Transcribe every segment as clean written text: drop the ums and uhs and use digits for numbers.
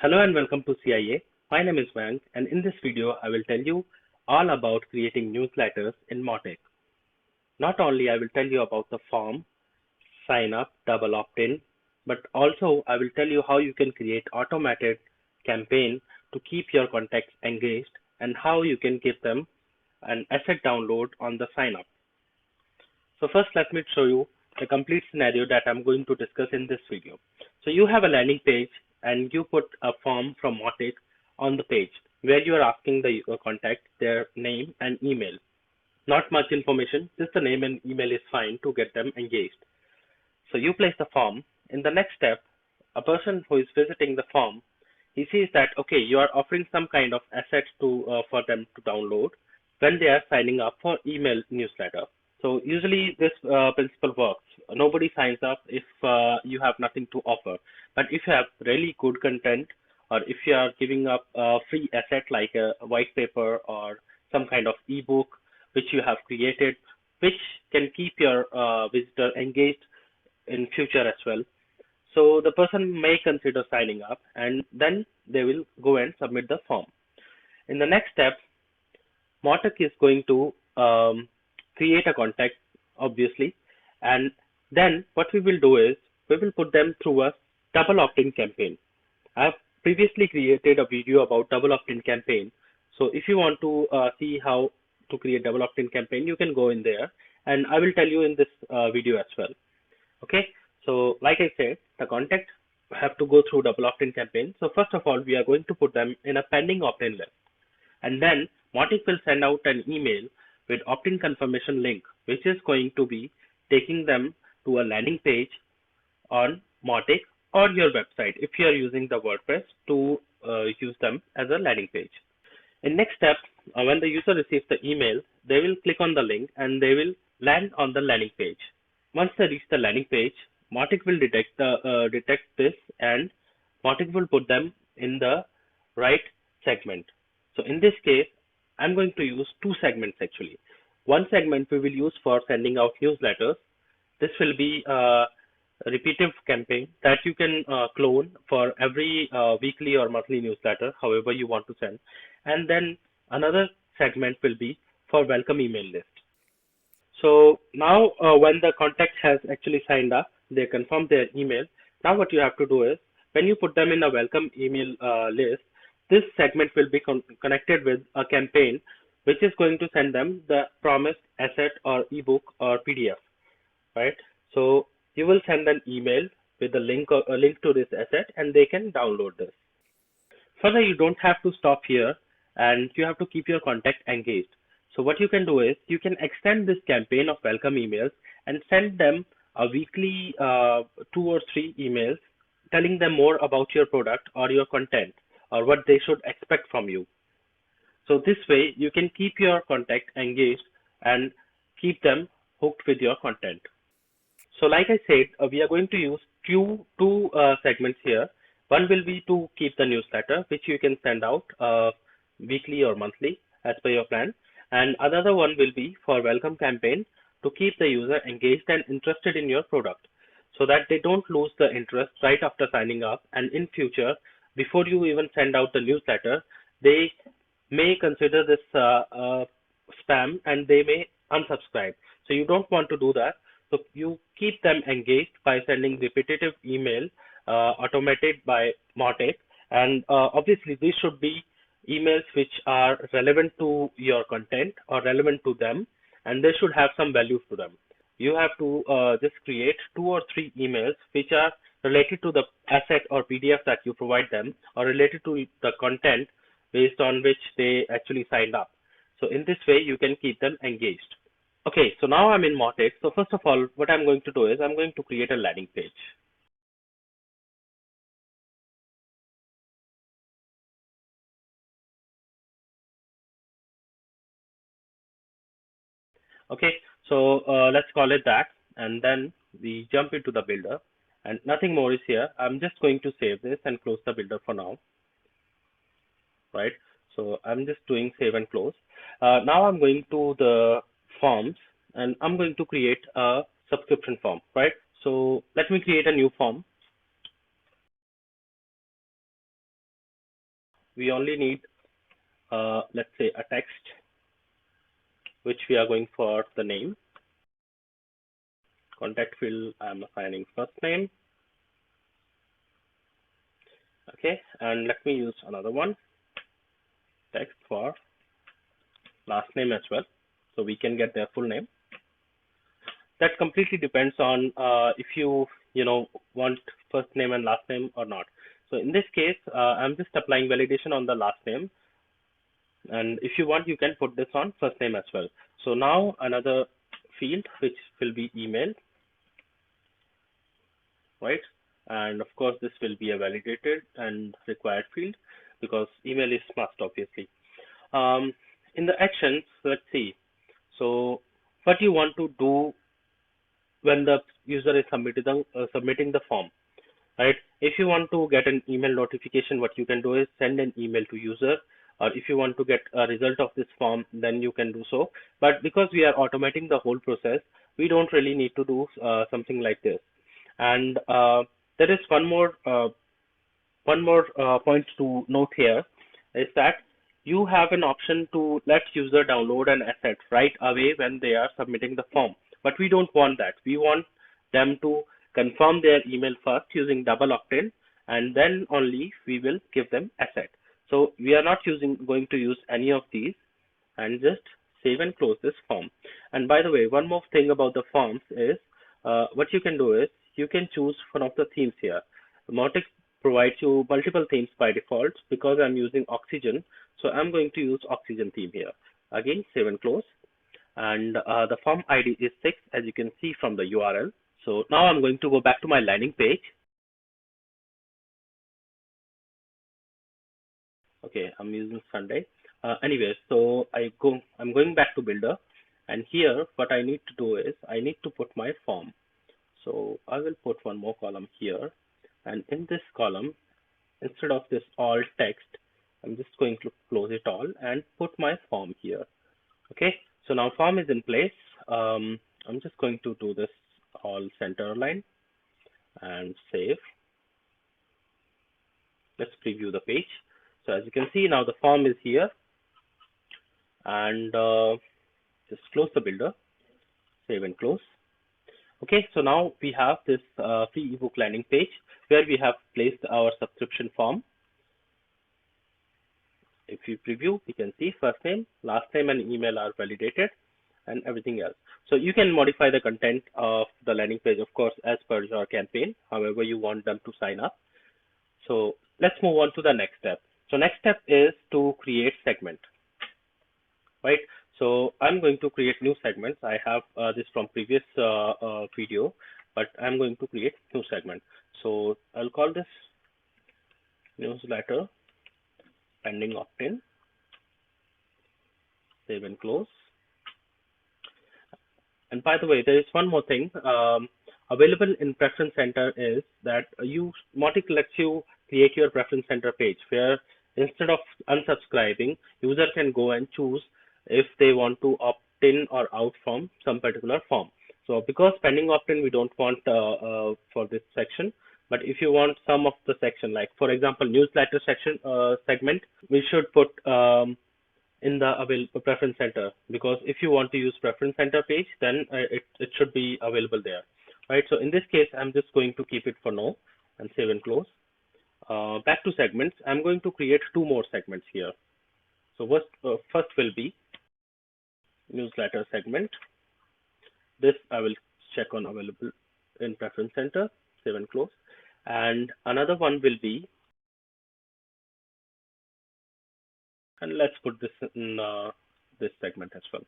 Hello and welcome to CIA. My name is Wang, and in this video I will tell you all about creating newsletters in Mautic. Not only I will tell you about the form, sign up, double opt-in, but also I will tell you how you can create automated campaign to keep your contacts engaged and how you can give them an asset download on the sign up. So first let me show you the complete scenario that I'm going to discuss in this video. So you have a landing page and you put a form from Mautic on the page where you are asking the contact their name and email. Not much information, just the name and email is fine to get them engaged. So you place the form. In the next step, a person who is visiting the form, he sees that, okay, you are offering some kind of assets for them to download when they are signing up for email newsletter. So usually this principle works. Nobody signs up if you have nothing to offer. But if you have really good content, or if you are giving up a free asset like a white paper or some kind of ebook which you have created, which can keep your visitor engaged in future as well. So the person may consider signing up and then they will go and submit the form. In the next step, Mautic is going to create a contact, obviously, and then what we will do is we will put them through a double opt-in campaign. I have previously created a video about double opt-in campaign. So if you want to see how to create double opt-in campaign, you can go in there, and I will tell you in this video as well. Okay, so like I said, the contact have to go through double opt-in campaign. So first of all, we are going to put them in a pending opt-in list. And then Mautic will send out an email with opt-in confirmation link, which is going to be taking them to a landing page on Mautic or your website if you are using the WordPress to use them as a landing page. In next step, when the user receives the email, they will click on the link and they will land on the landing page. Once they reach the landing page, Mautic will detect this and Mautic will put them in the right segment. So in this case, I'm going to use two segments actually. One segment we will use for sending out newsletters. This will be a repetitive campaign that you can clone for every weekly or monthly newsletter, however you want to send. And then another segment will be for welcome email list. So now when the contact has actually signed up, they confirm their email. Now what you have to do is when you put them in a welcome email list, this segment will be connected with a campaign which is going to send them the promised asset or ebook or PDF, right? So you will send an email with a link to this asset and they can download this. Further, you don't have to stop here and you have to keep your contact engaged. So what you can do is you can extend this campaign of welcome emails and send them a weekly 2 or 3 emails telling them more about your product or your content or what they should expect from you. So this way you can keep your contact engaged and keep them hooked with your content. So like I said, we are going to use two segments here. One will be to keep the newsletter, which you can send out weekly or monthly as per your plan. And another one will be for welcome campaign to keep the user engaged and interested in your product so that they don't lose the interest right after signing up. And in future, before you even send out the newsletter, they may consider this spam and they may unsubscribe. So you don't want to do that. So you keep them engaged by sending repetitive email automated by Mautic. And obviously these should be emails which are relevant to your content or relevant to them, and they should have some value to them. You have to just create 2 or 3 emails which are related to the asset or PDF that you provide them or related to the content based on which they actually signed up. So in this way, you can keep them engaged. Okay, so now I'm in Mautic. So first of all, what I'm going to do is I'm going to create a landing page. Okay, so let's call it that. And then we jump into the builder and nothing more is here. I'm just going to save this and close the builder for now. Right, so I'm just doing save and close. Now I'm going to the forms and I'm going to create a subscription form, right? So let me create a new form. we only need, let's say, a text, which we are going for the name. Contact field, I'm assigning first name. Okay, and let me use another one, text for last name as well, so we can get their full name. That completely depends on if you want first name and last name or not. So in this case, I'm just applying validation on the last name, and if you want, you can put this on first name as well. So now another field which will be email, right? And of course, this will be a validated and required field because email is must, obviously. In the actions, let's see. So what you want to do when the user is submitting the form, right? If you want to get an email notification, what you can do is send an email to user, or if you want to get a result of this form, then you can do so. But because we are automating the whole process, we don't really need to do something like this. And there is one more point to note here is that you have an option to let user download an asset right away when they are submitting the form. But we don't want that. We want them to confirm their email first using double opt-in, and then only we will give them asset. So we are not going to use any of these, and just save and close this form. And by the way, one more thing about the forms is what you can do is you can choose one of the themes here. Mautic provides you multiple themes by default. Because I'm using Oxygen, so I'm going to use Oxygen theme here. Again, save and close. And the form ID is 6, as you can see from the URL. So now I'm going to go back to my landing page. Okay, I'm using Sunday. Anyway, so I'm going back to Builder, and here what I need to do is I need to put my form. So I will put one more column here, and in this column, instead of this all text, I'm just going to close it all and put my form here. Okay, so now form is in place. I'm just going to do this all center line and save. Let's preview the page. So as you can see, now the form is here, and just close the builder, save and close. Okay, so now we have this free ebook landing page where we have placed our subscription form. If you preview, you can see first name, last name, and email are validated, and everything else. So you can modify the content of the landing page, of course, as per your campaign, however you want them to sign up. So let's move on to the next step. So next step is to create segment, right? So I'm going to create new segments. I have this from previous video, but I'm going to create new segment. So I'll call this newsletter pending opt-in, save and close. And by the way, there is one more thing available in Preference Center is that Mautic lets you create your Preference Center page where instead of unsubscribing, user can go and choose if they want to opt in or out from some particular form. So because pending opt-in, we don't want for this section, but if you want some of the section, like for example, newsletter section segment, we should put in the available Preference Center, because if you want to use Preference Center page, then it should be available there, right? So in this case, I'm just going to keep it for now and save and close. Back to segments, I'm going to create 2 more segments here. So first will be newsletter segment. This I will check on available in Preference Center, save and close. And another one will be, and let's put this in this segment as well.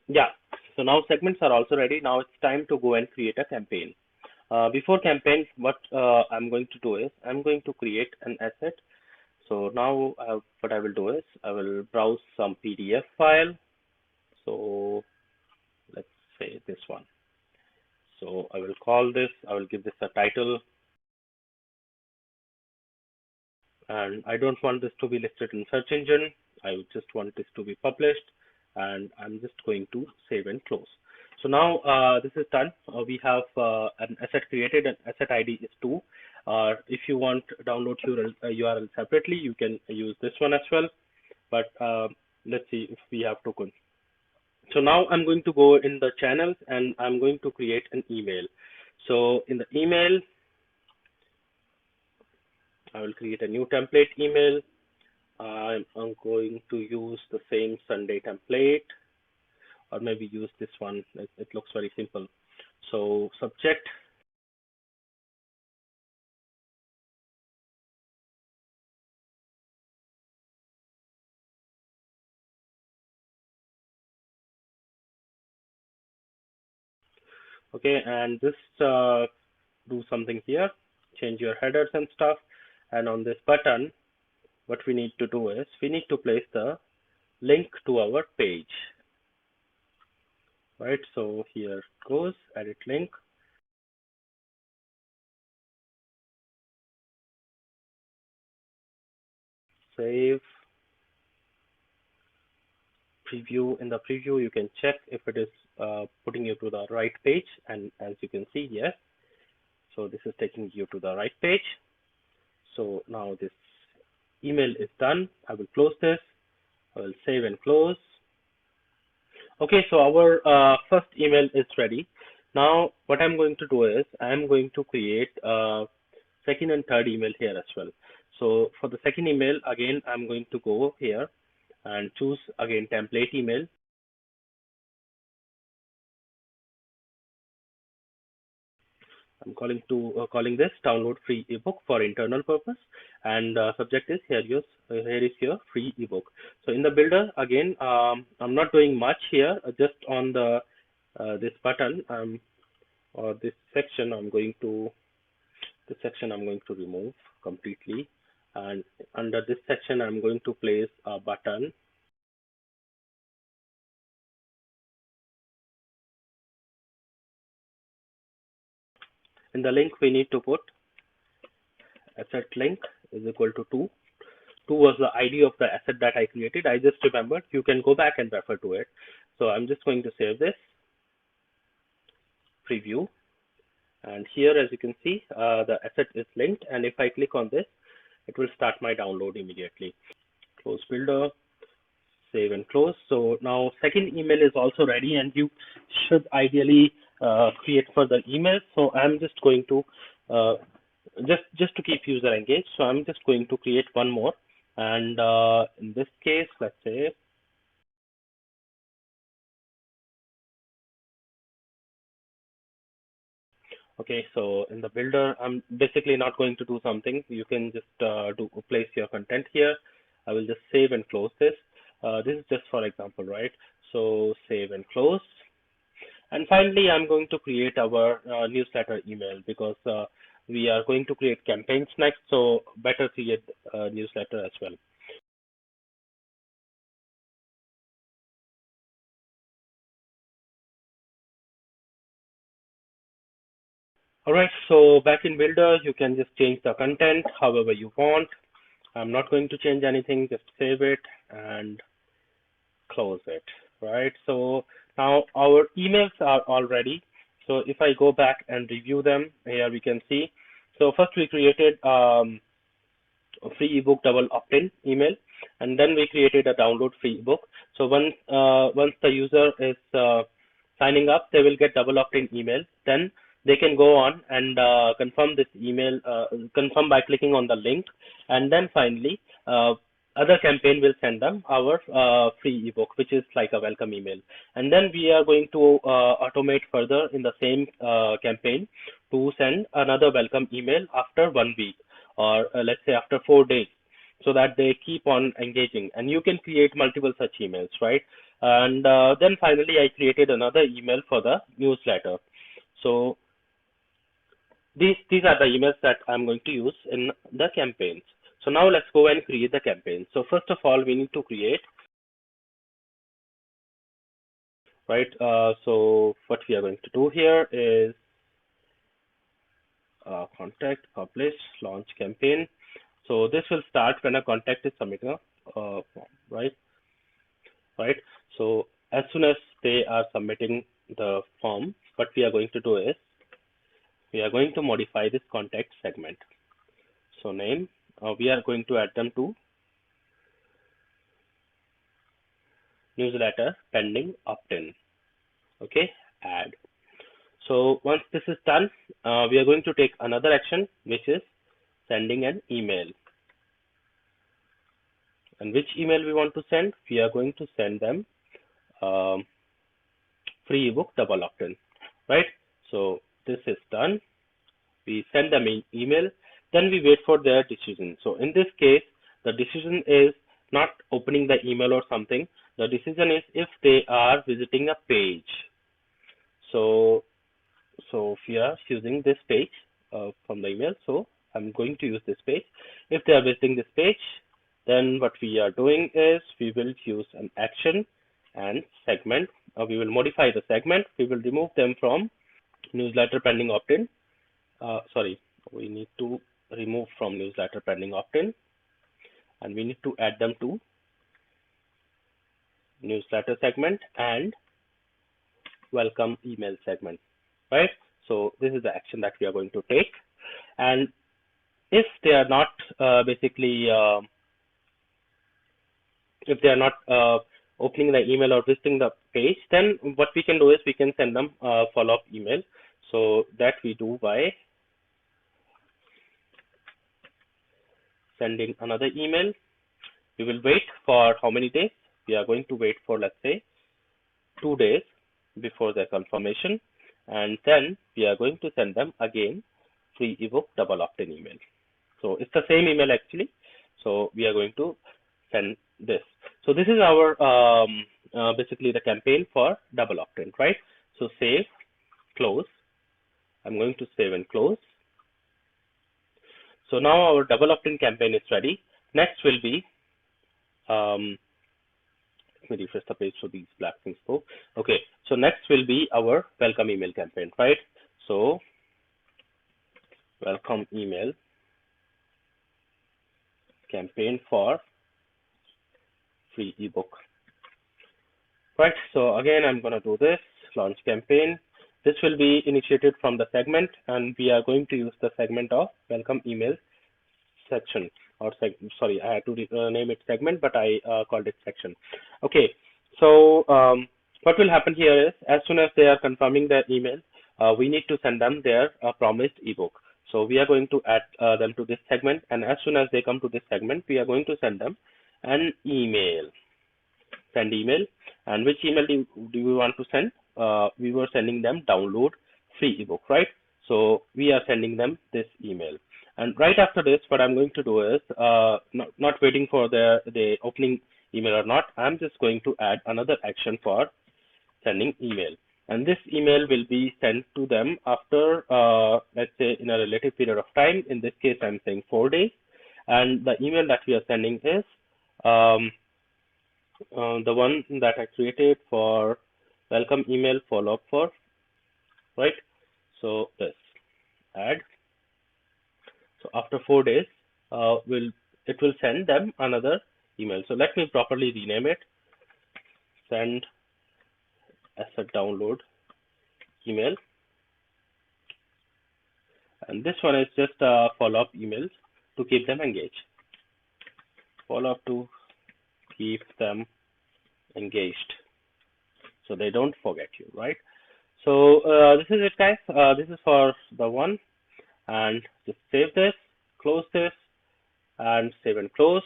Yeah, so now segments are also ready. Now it's time to go and create a campaign. Before campaign, what I'm going to do is I'm going to create an asset. So now what I will do is I will browse some PDF file. So let's say this one. So I will call this, I will give this a title. And I don't want this to be listed in search engine. I just want this to be published, and I'm just going to save and close. So now this is done. We have an asset created, and asset ID is 2. or if you want download URL separately, you can use this one as well. But let's see if we have token. So now I'm going to go in the channels and I'm going to create an email. So in the email, I will create a new template email. I'm going to use the same Sunday template, or maybe use this one. It looks very simple. So subject, okay, and this do something here, change your headers and stuff. And on this button, what we need to do is we need to place the link to our page, right? So here goes edit link, save, preview. In the preview, you can check if it is putting you to the right page, and as you can see, yes. So this is taking you to the right page. So now this email is done. I will close this. I will save and close. Okay, so our first email is ready. Now what I'm going to do is I'm going to create second and third email here as well. So for the second email, again, I'm going to go here and choose again template email. I'm calling this download free ebook for internal purpose, and subject is here is your free ebook. So in the builder again, I'm not doing much here, just on the this button or this section I'm going to remove completely, and under this section I'm going to place a button. In the link we need to put asset link is equal to 2. 2 was the ID of the asset that I created. I just remembered. You can go back and refer to it. So I'm just going to save this, preview, and here as you can see the asset is linked, and if I click on this, it will start my download immediately. Close builder, save and close. So now second email is also ready, and you should ideally create further emails. So I'm just going to just to keep user engaged, so I'm just going to create one more, and in this case, let's say, okay, so in the builder, I'm basically not going to do something. You can just place your content here. I will just save and close this. This is just for example, right? So save and close. And finally, I'm going to create our newsletter email, because we are going to create campaigns next. So better create a newsletter as well. All right, so back in Builder, you can just change the content however you want. I'm not going to change anything, just save it and close it, right? So now our emails are all ready. So if I go back and review them, here we can see. So first we created a free ebook double opt-in email, and then we created a download free ebook. So once the user is signing up, they will get double opt-in email. Then they can go on and confirm this email, confirm by clicking on the link, and then finally other campaign will send them our free ebook, which is like a welcome email. And then we are going to automate further in the same campaign to send another welcome email after 1 week, or let's say after 4 days, so that they keep on engaging. And you can create multiple such emails, right? And then finally I created another email for the newsletter. So these are the emails that I'm going to use in the campaigns. So now let's go and create the campaign. So first of all, we need to create, right? So what we are going to do here is contact, publish, launch campaign. So this will start when a contact is submitting a form, right? Right. So as soon as they are submitting the form, what we are going to do is we are going to modify this contact segment. So name, we are going to add them to newsletter pending opt-in. Okay, add. So once this is done, we are going to take another action, which is sending an email. And which email we want to send? We are going to send them free ebook double opt-in, right? So this is done. We send them an email, then we wait for their decision. So in this case, the decision is not opening the email or something. The decision is if they are visiting a page. So we are using this page from the email. So I'm going to use this page. If they are visiting this page, then what we are doing is we will use an action and segment. We will modify the segment. We will remove them from newsletter pending opt-in. Sorry, we need to remove from newsletter pending opt-in, and we need to add them to newsletter segment and welcome email segment, right? So this is the action that we are going to take. And if they are not if they are not opening the email or visiting the page, then what we can do is we can send them a follow-up email. So that we do by sending another email. We will wait for how many days? We are going to wait for, let's say, 2 days before their confirmation, and then we are going to send them again free ebook double opt-in email. So it's the same email actually. So we are going to send this. So this is our basically the campaign for double opt-in, right? So save, close. I'm going to save and close. So now our double opt-in campaign is ready. Next will be let me refresh the page so these black things go. Okay, so next will be our welcome email campaign, right? So welcome email campaign for free ebook, right? So again, I'm going to do this launch campaign. This will be initiated from the segment, and we are going to use the segment of welcome email section, or sorry, I had to name it segment, but I called it section. Okay, so what will happen here is as soon as they are confirming their email, we need to send them their promised ebook. So we are going to add them to this segment, and as soon as they come to this segment, we are going to send them an email. Send email. And which email do we want to send? We were sending them download free ebook, right? So we are sending them this email. And right after this, what I'm going to do is not waiting for the opening email or not. I'm just going to add another action for sending email. And this email will be sent to them after, let's say, in a relative period of time. In this case, I'm saying 4 days. And the email that we are sending is the one that I created for welcome email follow-up for, right? So this add. So after 4 days, it will send them another email. So let me properly rename it. Send asset download email. And this one is just a follow-up emails to keep them engaged. Follow-up to keep them engaged, so they don't forget you, right? So this is it, guys. This is for the one, and just save this, close this, and save and close.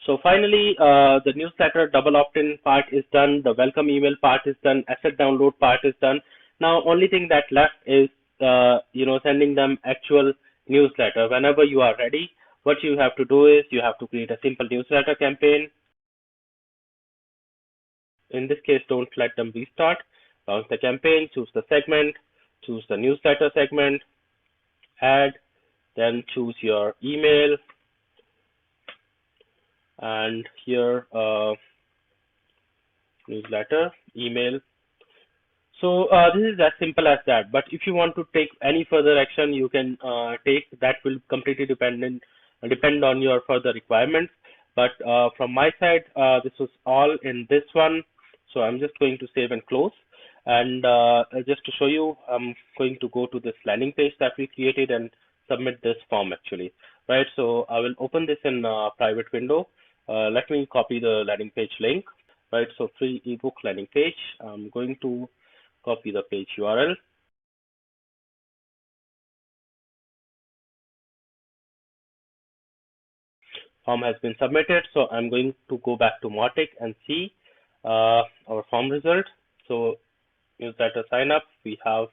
So finally, the newsletter double opt-in part is done. The welcome email part is done. Asset download part is done. Now, only thing that left is sending them actual newsletter. Whenever you are ready, what you have to do is you have to create a simple newsletter campaign. In this case, don't let them restart. Launch the campaign, choose the segment, choose the newsletter segment, add, then choose your email, and here newsletter email. So this is as simple as that. But if you want to take any further action, you can take. That will completely depend on your further requirements. But from my side, this was all in this one. So I'm just going to save and close. And just to show you, I'm going to go to this landing page that we created and submit this form actually, right? So I will open this in a private window. Let me copy the landing page link, right? So free ebook landing page. I'm going to copy the page URL. Form has been submitted, so I'm going to go back to Mautic and see our form result. So newsletter sign up, we have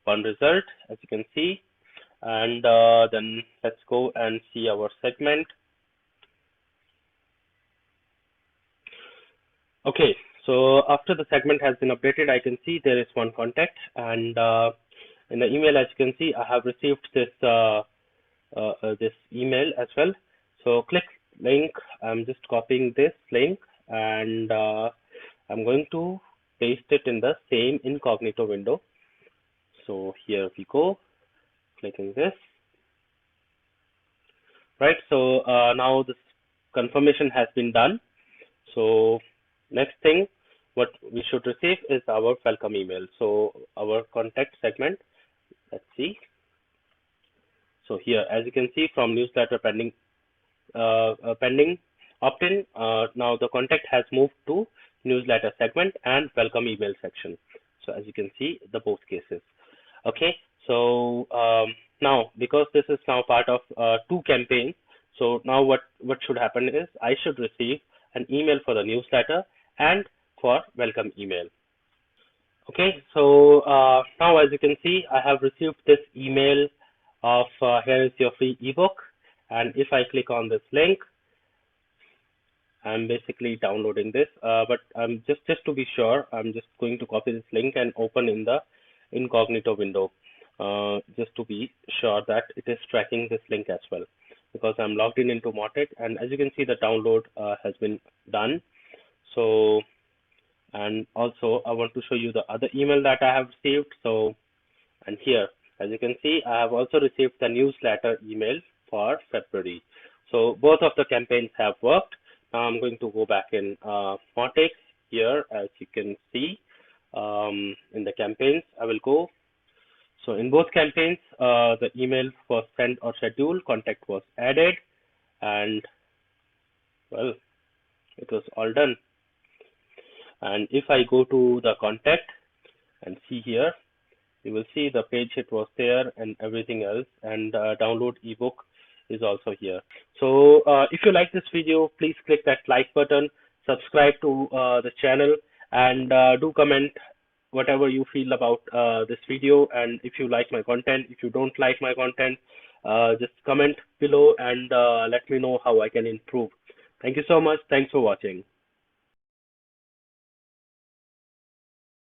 one result, as you can see, and then let's go and see our segment. Okay, so after the segment has been updated, I can see there is one contact, and in the email, as you can see, I have received this email as well. So click link. I'm just copying this link, and I'm going to paste it in the same incognito window. So here we go, clicking this. Right, so now this confirmation has been done. So next thing, what we should receive is our welcome email. So our contact segment, let's see. So here, as you can see from newsletter pending opt-in, now the contact has moved to newsletter segment and welcome email section. So as you can see, the both cases. Okay, so now because this is now part of two campaigns, so now what should happen is I should receive an email for the newsletter and for welcome email. Okay, so now as you can see, I have received this email of here is your free ebook, and if I click on this link, I'm basically downloading this, but I'm just to be sure, I'm just going to copy this link and open in the incognito window, just to be sure that it is tracking this link as well, because I'm logged in into Mautic, and as you can see, the download has been done. So, and also I want to show you the other email that I have received. So, and here, as you can see, I have also received the newsletter email for February. So both of the campaigns have worked. Now I'm going to go back in Mautic here, as you can see in the campaigns. I will go. So in both campaigns, the email for send or schedule contact was added, and well, it was all done. And if I go to the contact and see here, you will see the page hit was there and everything else, and download ebook is also here. So if you like this video, please click that like button, subscribe to the channel, and do comment whatever you feel about this video. And if you like my content, if you don't like my content, just comment below and let me know how I can improve. Thank you so much. Thanks for watching.